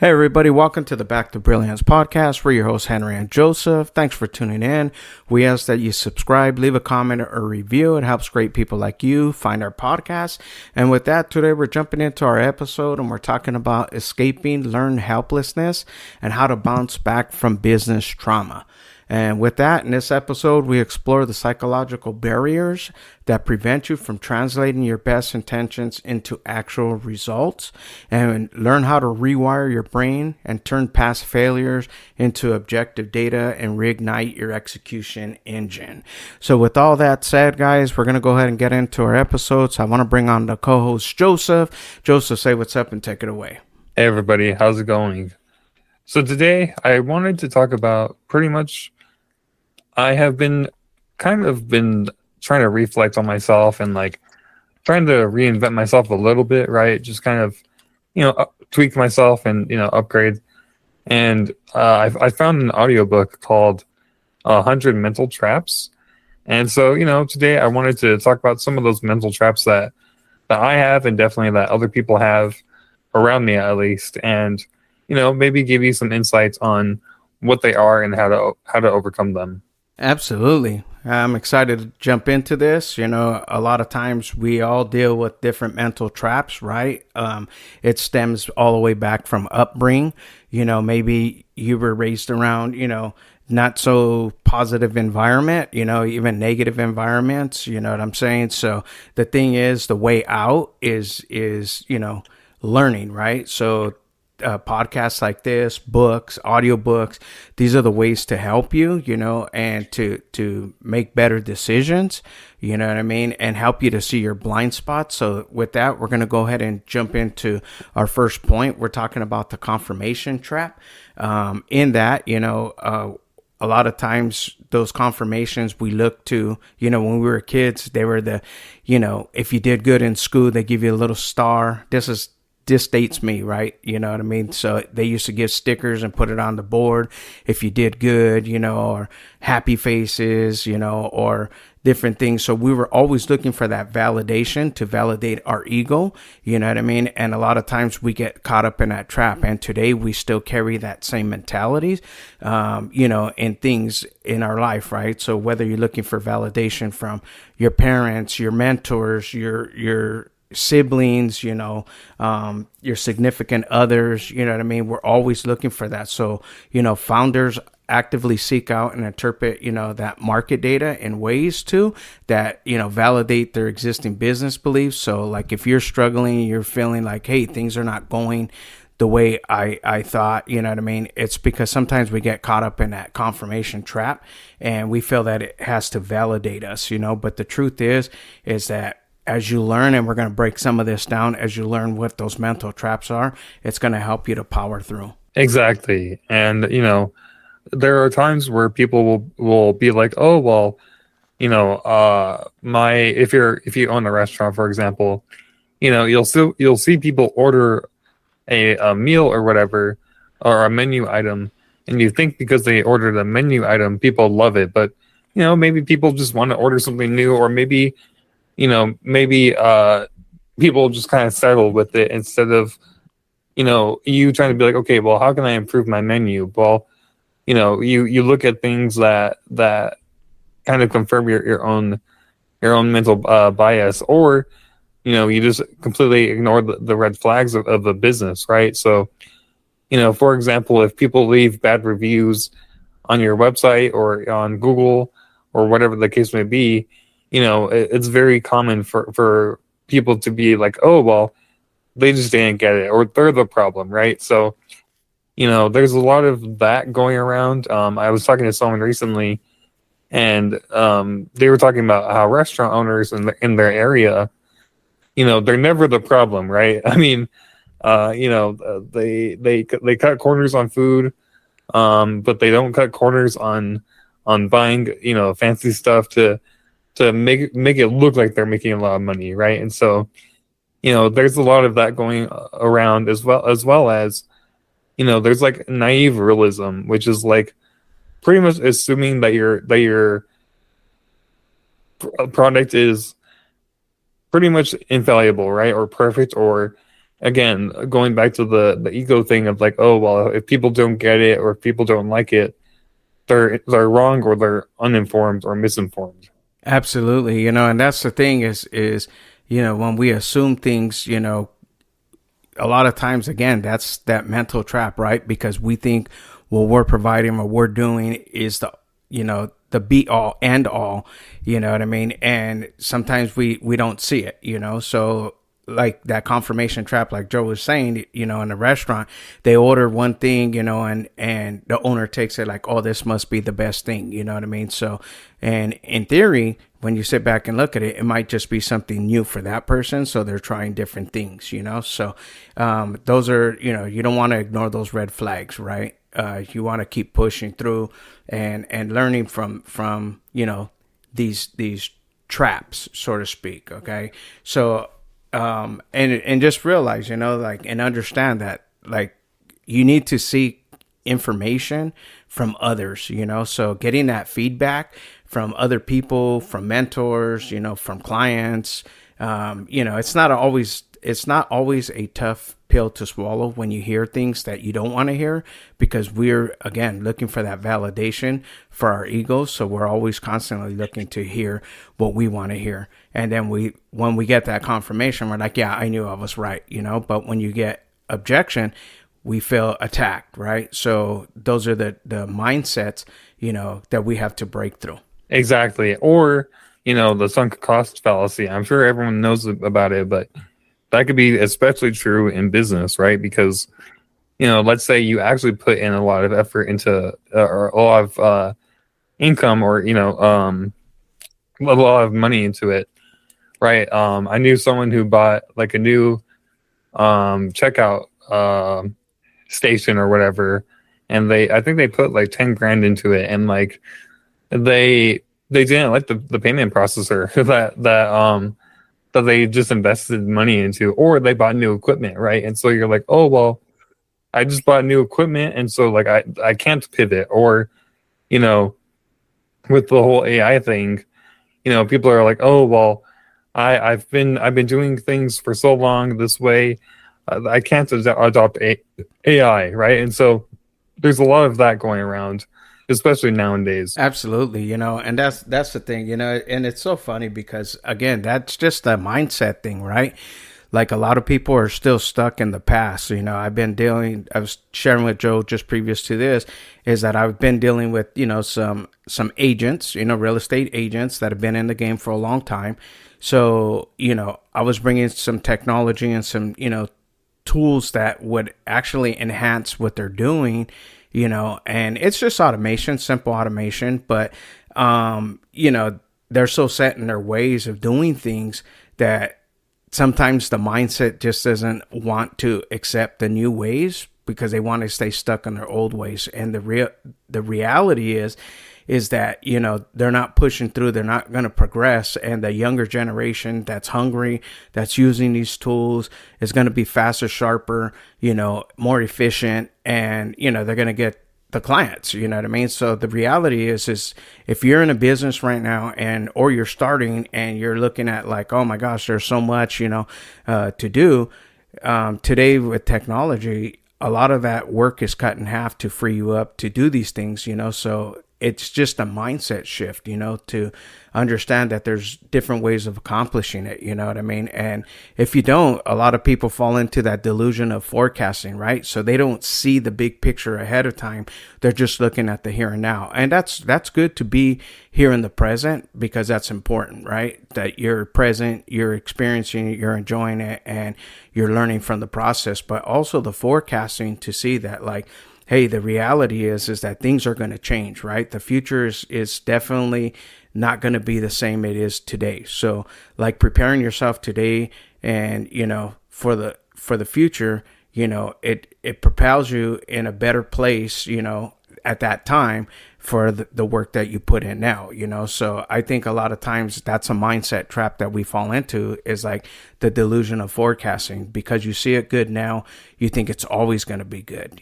Hey everybody, welcome to the Back to Brilliance podcast. We're your hosts Henry and Joseph. Thanks for tuning in. We ask that you subscribe, leave a comment or review. It helps great people like you find our podcast. And with that, today we're jumping into our episode and we're talking about escaping learned helplessness and how to bounce back from business trauma. And with that, in this episode, we explore the psychological barriers that prevent you from translating your best intentions into actual results and learn how to rewire your brain and turn past failures into objective data and reignite your execution engine. So with all that said, guys, we're going to go ahead and get into our episodes. I want to bring on the co-host, Joseph. Joseph, say what's up and take it away. Hey everybody, how's it going? So today I wanted to talk about I have been trying to reflect on myself and trying to reinvent myself a little bit, right? Just kind of, tweak myself and, upgrade. And I found an audiobook called 100 Mental Traps. And so, today I wanted to talk about some of those mental traps that I have and definitely that other people have around me at least. And, maybe give you some insights on what they are and how to overcome them. Absolutely. I'm excited to jump into this. A lot of times we all deal with different mental traps, right? It stems all the way back from upbringing. Maybe you were raised around, not so positive environment, even negative environments, you know what I'm saying? So the thing is, the way out is, learning, right? So podcasts like this, books, audiobooks, these are the ways to help you, and to make better decisions, you know what I mean, and help you to see your blind spots. So with that, we're going to go ahead and jump into our first point. We're talking about the confirmation trap. In that, a lot of times those confirmations we look to, when we were kids, they were if you did good in school, they give you a little star. This dates me, right? You know what I mean? So they used to give stickers and put it on the board if you did good, or happy faces, or different things. So we were always looking for that validation to validate our ego, you know what I mean? And a lot of times we get caught up in that trap. And today we still carry that same mentality, in things in our life, right? So whether you're looking for validation from your parents, your mentors, your siblings, your significant others, you know what I mean? We're always looking for that. So, founders actively seek out and interpret, that market data in ways too that, validate their existing business beliefs. So like if you're struggling, you're feeling like, hey, things are not going the way I thought, you know what I mean? It's because sometimes we get caught up in that confirmation trap and we feel that it has to validate us, but the truth is that as you learn, and we're going to break some of this down, as you learn what those mental traps are, it's going to help you to power through. Exactly. And, there are times where people will be like, oh, well, if you own a restaurant, for example, you'll see people order a meal or whatever, or a menu item. And you think because they ordered a menu item, people love it. But, maybe people just want to order something new, or maybe people just kind of settle with it instead of, you trying to be like, okay, well, how can I improve my menu? Well, you look at things that kind of confirm your own mental bias, or, you just completely ignore the red flags of the business, right? So, for example, if people leave bad reviews on your website or on Google or whatever the case may be, it's very common for people to be like, oh, well, they just didn't get it, or they're the problem, right? So, there's a lot of that going around. I was talking to someone recently, and they were talking about how restaurant owners in their area, they're never the problem, right? I mean, they cut corners on food, but they don't cut corners on buying, fancy stuff to make it look like they're making a lot of money, right? And so, there's a lot of that going around as well as, there's like naive realism, which is like pretty much assuming that your product is pretty much infallible, right? Or perfect, or again, going back to the ego thing of like, oh well, if people don't get it or if people don't like it, they're wrong or they're uninformed or misinformed. Absolutely. And that's the thing is, when we assume things, a lot of times, again, that's that mental trap, right? Because we think what we're providing, what we're doing is the be all end all, you know what I mean? And sometimes we don't see it, so like that confirmation trap, like Joe was saying, in a restaurant, they order one thing, and the owner takes it like, oh, this must be the best thing, you know what I mean? So, and in theory, when you sit back and look at it, it might just be something new for that person. So they're trying different things, so those are, you don't want to ignore those red flags, right? You want to keep pushing through and learning from these traps, so to speak. Okay, so and just realize, like, and understand that, like, you need to seek information from others, so getting that feedback from other people, from mentors, from clients, it's not always a tough pill to swallow when you hear things that you don't want to hear, because we're, again, looking for that validation for our egos. So we're always constantly looking to hear what we want to hear. And then when we get that confirmation, we're like, yeah, I knew I was right, but when you get objection, we feel attacked, right? So those are the mindsets, that we have to break through. Exactly. Or, the sunk cost fallacy. I'm sure everyone knows about it, but that could be especially true in business, right? Because, let's say you actually put in a lot of effort into or a lot of income, or, a lot of money into it, right? I knew someone who bought like a new checkout station or whatever, and I think they put like 10 grand into it, and like they didn't like the payment processor that they just invested money into, or they bought new equipment, right? And so you're like, oh well, I just bought new equipment, and so like I can't pivot. Or, with the whole AI thing, people are like, oh well, I've been doing things for so long this way, I can't adopt AI, right? And so there's a lot of that going around, especially nowadays. Absolutely, and that's the thing, and it's so funny because, again, that's just a mindset thing, right? Like, a lot of people are still stuck in the past. I was sharing with Joe just previous to this, is that I've been dealing with, some agents, real estate agents that have been in the game for a long time. So, I was bringing some technology and some, tools that would actually enhance what they're doing, and it's just automation, simple automation, but, they're so set in their ways of doing things that sometimes the mindset just doesn't want to accept the new ways, because they want to stay stuck in their old ways. And the reality is that, they're not pushing through, they're not going to progress. And the younger generation that's hungry, that's using these tools, is going to be faster, sharper, more efficient, and, they're going to get the clients, you know what I mean? So the reality is if you're in a business right now, or you're starting and you're looking at like, oh my gosh, there's so much, to do, today with technology, a lot of that work is cut in half to free you up to do these things, so it's just a mindset shift, to understand that there's different ways of accomplishing it, you know what I mean? And if you don't, a lot of people fall into that delusion of forecasting, right? So they don't see the big picture ahead of time. They're just looking at the here and now. And that's good to be here in the present, because that's important, right? That you're present, you're experiencing it, you're enjoying it, and you're learning from the process. But also the forecasting to see that, like, hey, the reality is that things are going to change, right? The future is definitely not going to be the same it is today. So, like, preparing yourself today and, for the future, it propels you in a better place, at that time for the work that you put in now, So I think a lot of times that's a mindset trap that we fall into, is like the delusion of forecasting. Because you see it good now, you think it's always going to be good,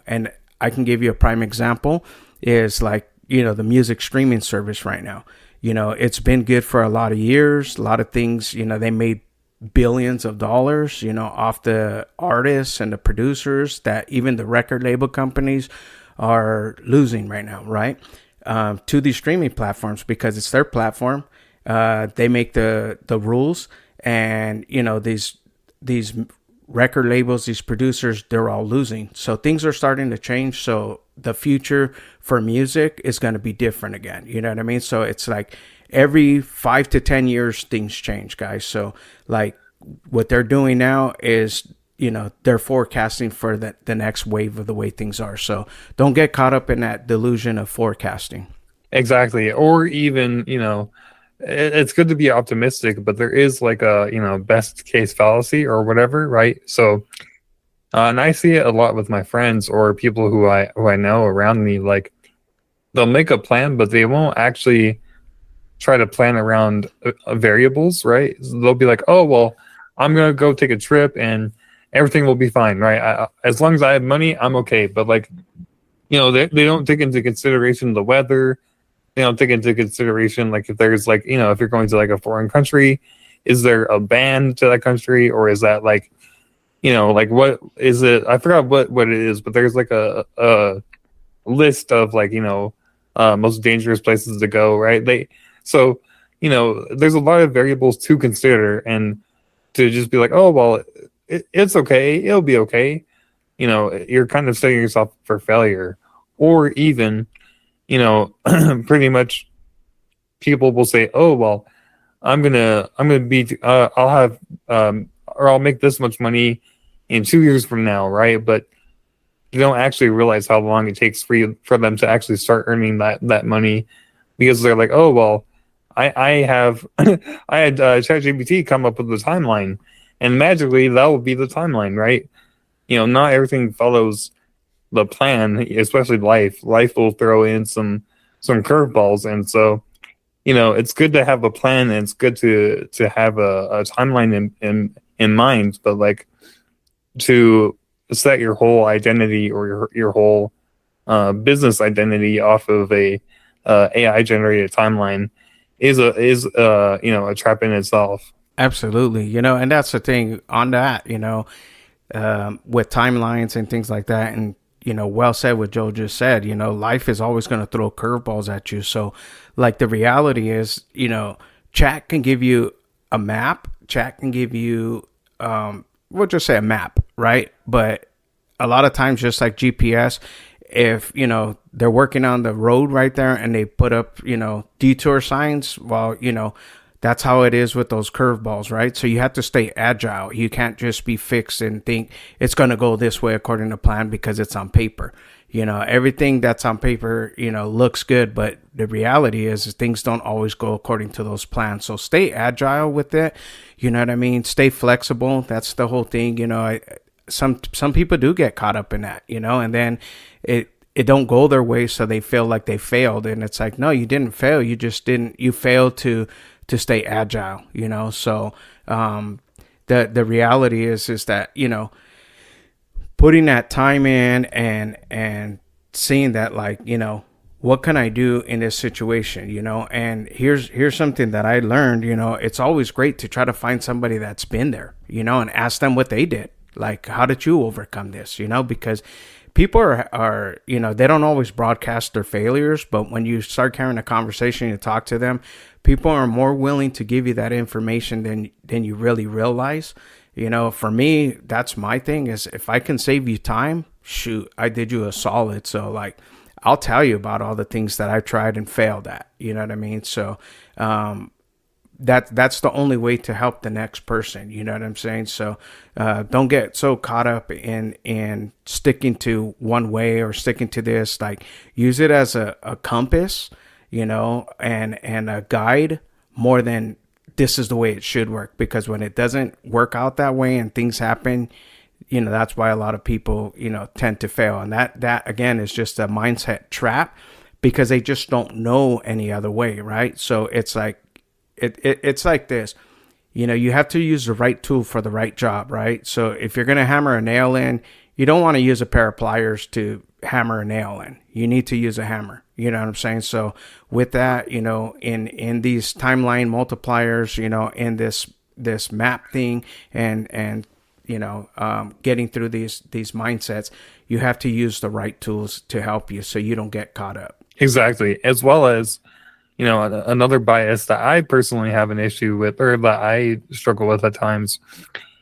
And I can give you a prime example is like, the music streaming service right now. It's been good for a lot of years, a lot of things, they made billions of dollars, off the artists and the producers that even the record label companies are losing right now, right? To these streaming platforms because it's their platform. They make the rules, and these record labels, these producers, they're all losing. So things are starting to change. So the future for music is going to be different again. You know what I mean? So it's like every 5 to 10 years, things change, guys. So like what they're doing now is, they're forecasting for the next wave of the way things are. So don't get caught up in that delusion of forecasting. Exactly. Or even, it's good to be optimistic, but there is like a, best case fallacy or whatever, right? So, and I see it a lot with my friends or people who I know around me. Like they'll make a plan, but they won't actually try to plan around variables, right? So they'll be like, oh, well, I'm going to go take a trip and everything will be fine, right? As long as I have money, I'm okay. But like, they don't take into consideration the weather. They don't take into consideration, like, if there's like, if you're going to like a foreign country, is there a ban to that country? Or is that like, like what is it? I forgot what it is, but there's like a list of like, most dangerous places to go, right? So, there's a lot of variables to consider, and to just be like, oh, well, it's okay. It'll be okay. You're kind of setting yourself for failure. Or even, pretty much people will say, oh, well, I'm gonna be, I'll have, or I'll make this much money in 2 years from now, right? But they don't actually realize how long it takes for them to actually start earning that money, because they're like, oh, well, I have I had ChatGPT come up with the timeline, and magically that will be the timeline, right? Not everything follows the plan, especially life. Life will throw in some curveballs, and so it's good to have a plan, and it's good to have a timeline in mind, but like to set your whole identity or your whole business identity off of a AI generated timeline is a trap in itself. Absolutely. And that's the thing on that, with timelines and things like that. And, well said what Joe just said, life is always going to throw curveballs at you. So like the reality is, chat can give you a map, chat can give you, we'll just say a map, right? But a lot of times, just like GPS, if, they're working on the road right there and they put up, detour signs, well, that's how it is with those curveballs, right? So you have to stay agile. You can't just be fixed and think it's going to go this way according to plan because it's on paper. Everything that's on paper, looks good, but the reality is things don't always go according to those plans. So stay agile with it. You know what I mean? Stay flexible. That's the whole thing. Some people do get caught up in that, and then it don't go their way, so they feel like they failed. And it's like, no, you didn't fail. You failed to stay agile, So the reality is that, putting that time in and seeing that, like, what can I do in this situation, and here's something that I learned, it's always great to try to find somebody that's been there, and ask them what they did. Like, how did you overcome this, because people are, they don't always broadcast their failures, but when you start carrying a conversation, you talk to them, people are more willing to give you that information than you really realize. For me, that's my thing, is if I can save you time, shoot, I did you a solid. So like, I'll tell you about all the things that I tried and failed at, you know what I mean? So, that's the only way to help the next person. You know what I'm saying? So don't get so caught up in sticking to one way or sticking to this. Like, use it as a compass, and a guide more than this is the way it should work. Because when it doesn't work out that way and things happen, that's why a lot of people, tend to fail. And that again is just a mindset trap, because they just don't know any other way, right? So it's like, it's like this, you have to use the right tool for the right job, right? So if you're going to hammer a nail in, you don't want to use a pair of pliers to hammer a nail in. You need to use a hammer. You know what I'm saying? So with that, in these timeline multipliers, in this map thing and getting through these mindsets, you have to use the right tools to help you so you don't get caught up. Exactly. As well as, another bias that I personally have an issue with, or that I struggle with at times,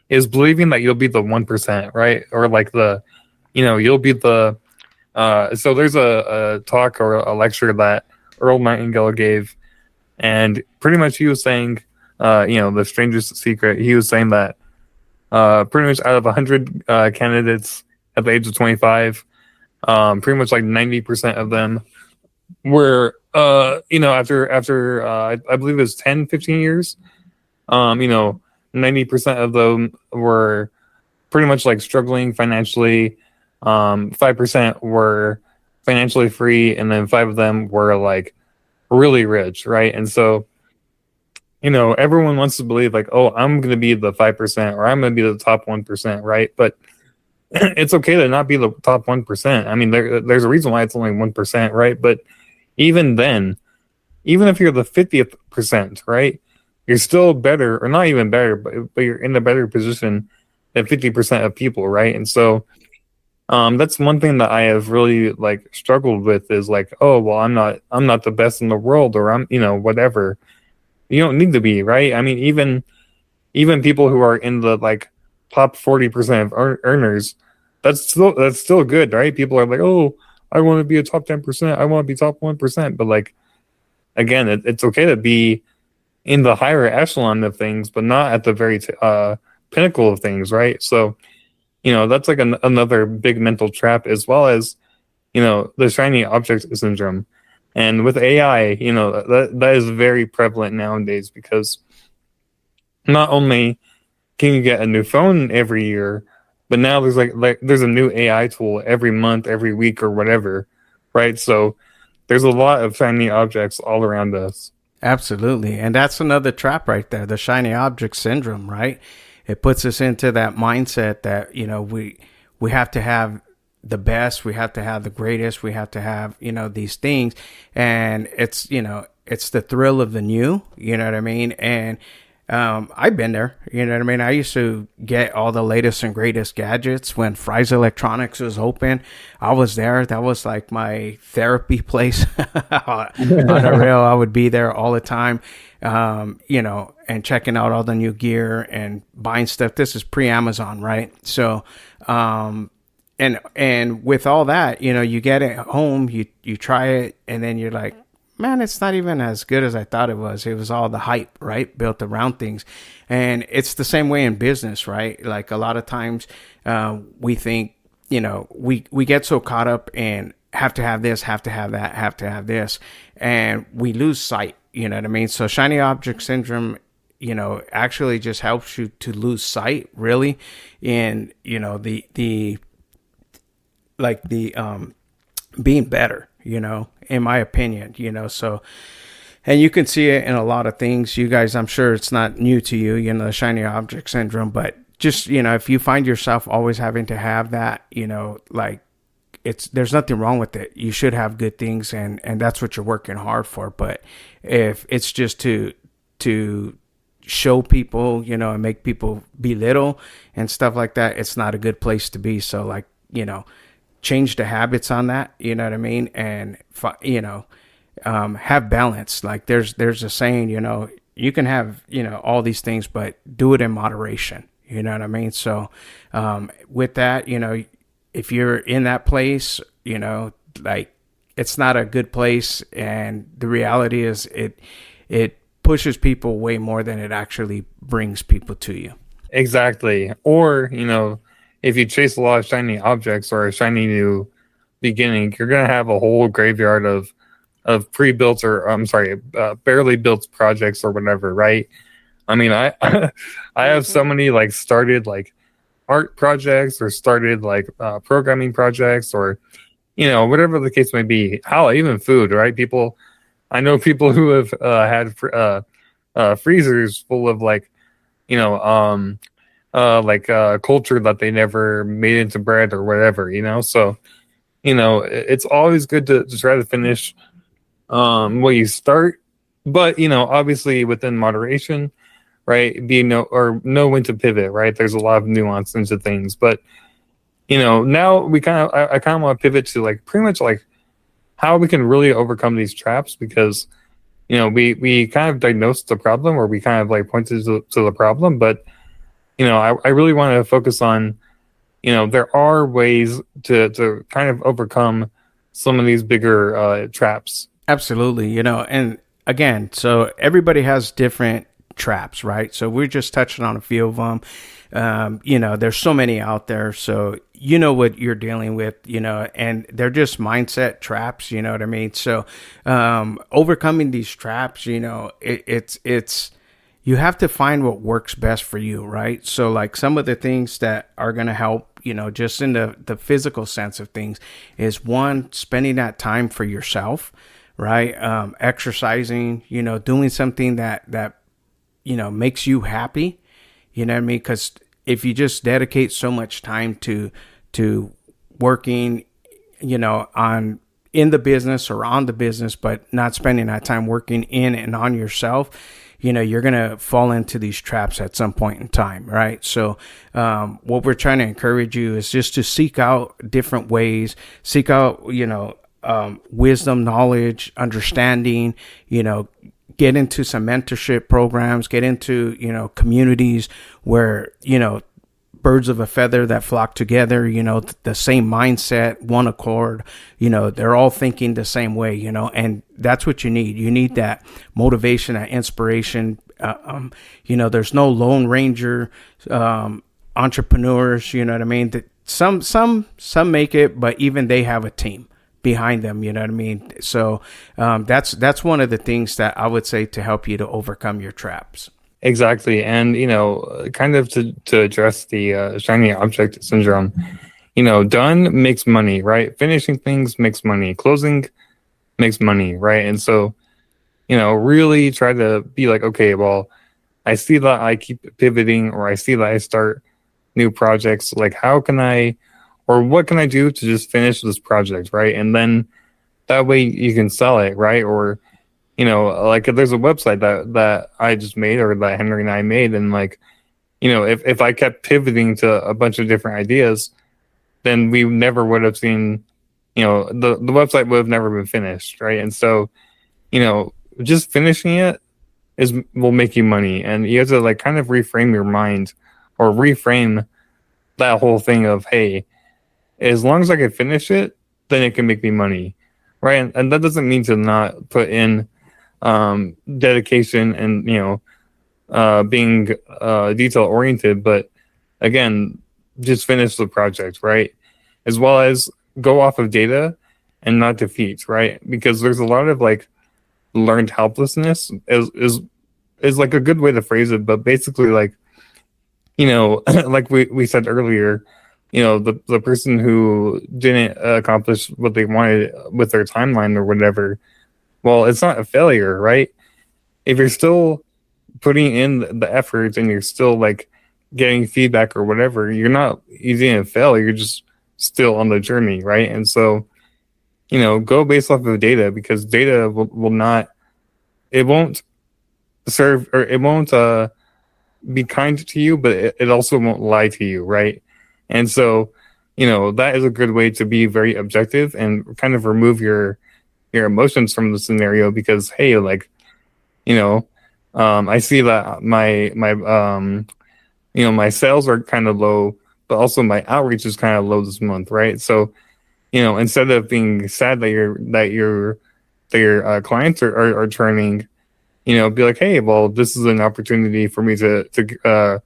is believing that you'll be the 1%, right? Or like you'll be the, so there's a talk or a lecture that Earl Nightingale gave, and pretty much he was saying, the strangest secret, he was saying that pretty much out of 100 candidates at the age of 25, pretty much like 90% of them were, after I believe it was 10, 15 years, 90% of them were pretty much like struggling financially. 5% were financially free, and then 5 of them were like really rich, right? And so, everyone wants to believe like, oh, I'm going to be the 5%, or I'm going to be the top 1%, right? But it's okay to not be the top 1%. I mean, there's a reason why it's only 1%, right? But even then, even if you're the 50th percent, right, you're still better, or not even better, but you're in a better position than 50% of people, right? And so that's one thing that I have really like struggled with, is like, oh, well, I'm not the best in the world, or I'm, whatever. You don't need to be, right? I mean, even people who are in the like top 40% of earners, that's still good, right? People are like, oh, I want to be a top 10%, I want to be top 1%, but like, again, it's okay to be in the higher echelon of things, but not at the very pinnacle of things, right? So, that's like another big mental trap, as well as, the shiny object syndrome. And with AI, that is very prevalent nowadays, because not only can you get a new phone every year, but now there's like there's a new AI tool every month, every week, or whatever, right? So there's a lot of shiny objects all around us. Absolutely. And that's another trap right there, the shiny object syndrome, right? It puts us into that mindset that, we have to have the best, we have to have the greatest, we have to have, these things. And it's, it's the thrill of the new, you know what I mean? And I've been there, you know what I mean? I used to get all the latest and greatest gadgets when Fry's Electronics was open. I was there. That was like my therapy place. On the rail, I would be there all the time, and checking out all the new gear and buying stuff. This is pre-Amazon, right? So, and with all that, you get it home, you try it, and then you're like, man, it's not even as good as I thought it was. It was all the hype, right? Built around things. And it's the same way in business, right? Like a lot of times we think, we get so caught up in have to have this, have to have that, have to have this. And we lose sight, you know what I mean? So shiny object syndrome, actually just helps you to lose sight really in, being better, in my opinion, so, and you can see it in a lot of things. You guys, I'm sure it's not new to you, the shiny object syndrome, but just, if you find yourself always having to have that, there's nothing wrong with it. You should have good things, and that's what you're working hard for. But if it's just to show people, and make people belittle and stuff like that, it's not a good place to be. So like, change the habits on that, you know what I mean? And, have balance. Like there's a saying, you can have, all these things, but do it in moderation. You know what I mean? So, with that, if you're in that place, like it's not a good place. And the reality is it pushes people way more than it actually brings people to you. Exactly. Or, if you chase a lot of shiny objects or a shiny new beginning, you're going to have a whole graveyard of pre-built, or barely built projects or whatever, right? I mean, I I have so many like started like art projects, or started like programming projects, or whatever the case may be. How even food, right? I know people who have had freezers full of like culture that they never made into bread or whatever, so it's always good to try to finish what you start, but obviously within moderation, right? Know when to pivot, right? There's a lot of nuance into things, but now I kind of want to pivot to like pretty much like how we can really overcome these traps, because we kind of diagnosed the problem, or we kind of like pointed to the problem, but I really want to focus on, there are ways to kind of overcome some of these bigger traps. Absolutely. And again, so everybody has different traps, right? So we're just touching on a few of them. There's so many out there. So you know what you're dealing with, and they're just mindset traps, you know what I mean? So overcoming these traps, it's you have to find what works best for you, right? So like some of the things that are going to help, just in the physical sense of things, is one, spending that time for yourself, right? Exercising, doing something that makes you happy, you know what I mean? Because if you just dedicate so much time to working, on in the business or on the business, but not spending that time working in and on yourself, you're going to fall into these traps at some point in time, right? So what we're trying to encourage you is just to seek out different ways, seek out, wisdom, knowledge, understanding, get into some mentorship programs, get into, communities where, birds of a feather that flock together, the same mindset, one accord, they're all thinking the same way, and that's what you need. You need that motivation, that inspiration. There's no Lone Ranger entrepreneurs, you know what I mean? That some make it, but even they have a team behind them, you know what I mean? So that's one of the things that I would say to help you to overcome your traps. Exactly. And, kind of to address the shiny object syndrome, done makes money, right? Finishing things makes money. Closing makes money, right? And so, really try to be like, okay, well, I see that I keep pivoting, or I see that I start new projects. Like, what can I do to just finish this project, right? And then that way you can sell it, right? Or like if there's a website that I just made, or that Henry and I made, and like, if I kept pivoting to a bunch of different ideas, then we never would have seen, the website would have never been finished, right? And so, just finishing it will make you money, and you have to like kind of reframe your mind, or reframe that whole thing of, hey, as long as I can finish it, then it can make me money, right? And that doesn't mean to not put in dedication and being detail oriented, but again, just finish the project, right? As well as go off of data and not defeat, right? Because there's a lot of like learned helplessness is like a good way to phrase it, but basically like like we said earlier, the person who didn't accomplish what they wanted with their timeline or whatever, well, it's not a failure, right? If you're still putting in the effort and you're still like getting feedback or whatever, you didn't fail. You're just still on the journey, right? And so, go based off of data, because data will not, it won't serve, or it won't be kind to you, but it also won't lie to you, right? And so, that is a good way to be very objective and kind of remove your emotions from the scenario, because hey, like, I see that my sales are kind of low, but also my outreach is kind of low this month, right? So, instead of being sad that your clients are churning, be like, hey, well, this is an opportunity for me to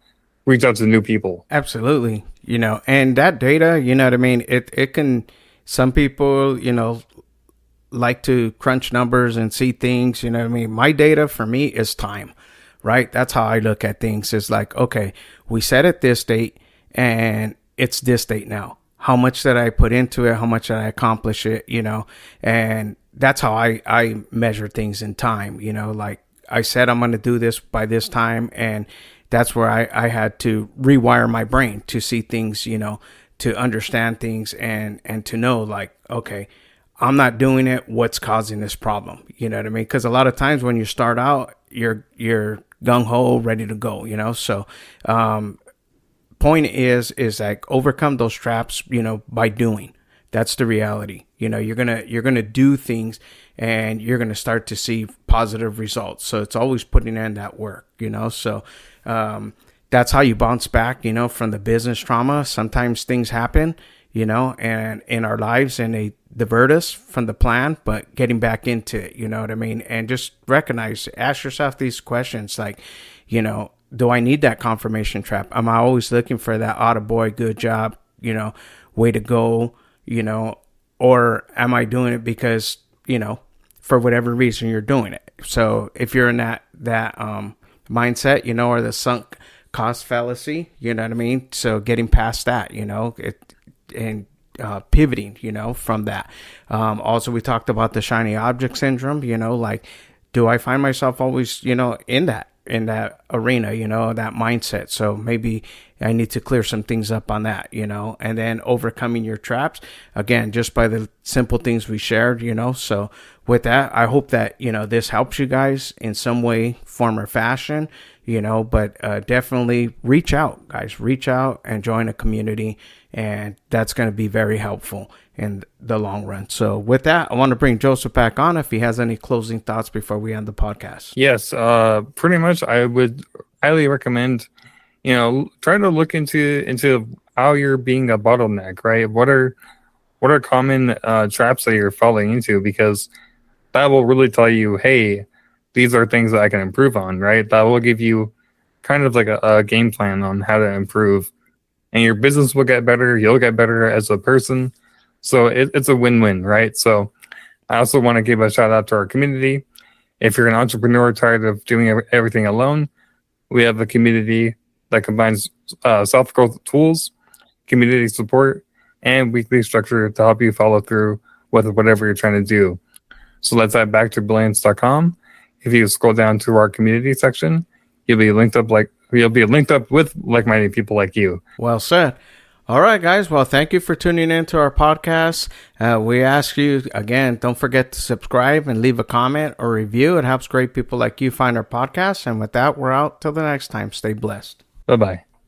reach out to new people. Absolutely. And that data, you know what I mean? It can, some people, like to crunch numbers and see things, you know what I mean? My data for me is time, right? That's how I look at things. It's like, okay, we set it this date and it's this date now. How much did I put into it? How much did I accomplish it? And that's how I measure things in time, like I said, I'm going to do this by this time. And that's where I had to rewire my brain to see things, to understand things and to know like, okay, I'm not doing it. What's causing this problem? You know what I mean? Because a lot of times when you start out, you're gung-ho, ready to go, So point is like overcome those traps, by doing. That's the reality. You're gonna do things, and you're gonna start to see positive results. So it's always putting in that work. So that's how you bounce back. From the business trauma. Sometimes things happen, and in our lives, and they divert us from the plan. But getting back into it, you know what I mean, and just ask yourself these questions, like, do I need that confirmation trap? Am I always looking for that attaboy, good job, way to go, or am I doing it because, for whatever reason you're doing it? So if you're in that mindset, or the sunk cost fallacy, you know what I mean? So getting past that, and pivoting, from that. Also, we talked about the shiny object syndrome, like, do I find myself always, in that arena, that mindset? So maybe I need to clear some things up on that, and then overcoming your traps, again, just by the simple things we shared, So with that, I hope that, this helps you guys in some way, form, or fashion, but definitely reach out, guys. Reach out and join a community, and that's going to be very helpful in the long run. So with that, I want to bring Joseph back on if he has any closing thoughts before we end the podcast. Yes, pretty much. I would highly recommend, try to look into how you're being a bottleneck, right? What are common traps that you're falling into? Because that will really tell you, hey, these are things that I can improve on, right? That will give you kind of like a game plan on how to improve, and your business will get better. You'll get better as a person. So it's a win-win, right? So I also want to give a shout out to our community. If you're an entrepreneur tired of doing everything alone, we have a community that combines self-growth tools, community support, and weekly structure to help you follow through with whatever you're trying to do. So let's add back to brilliance.com. If you scroll down to our community section, you'll be linked up with like-minded people like you. Well said. All right, guys. Well, thank you for tuning in to our podcast. We ask you, again, don't forget to subscribe and leave a comment or review. It helps great people like you find our podcast. And with that, we're out till the next time. Stay blessed. Bye-bye.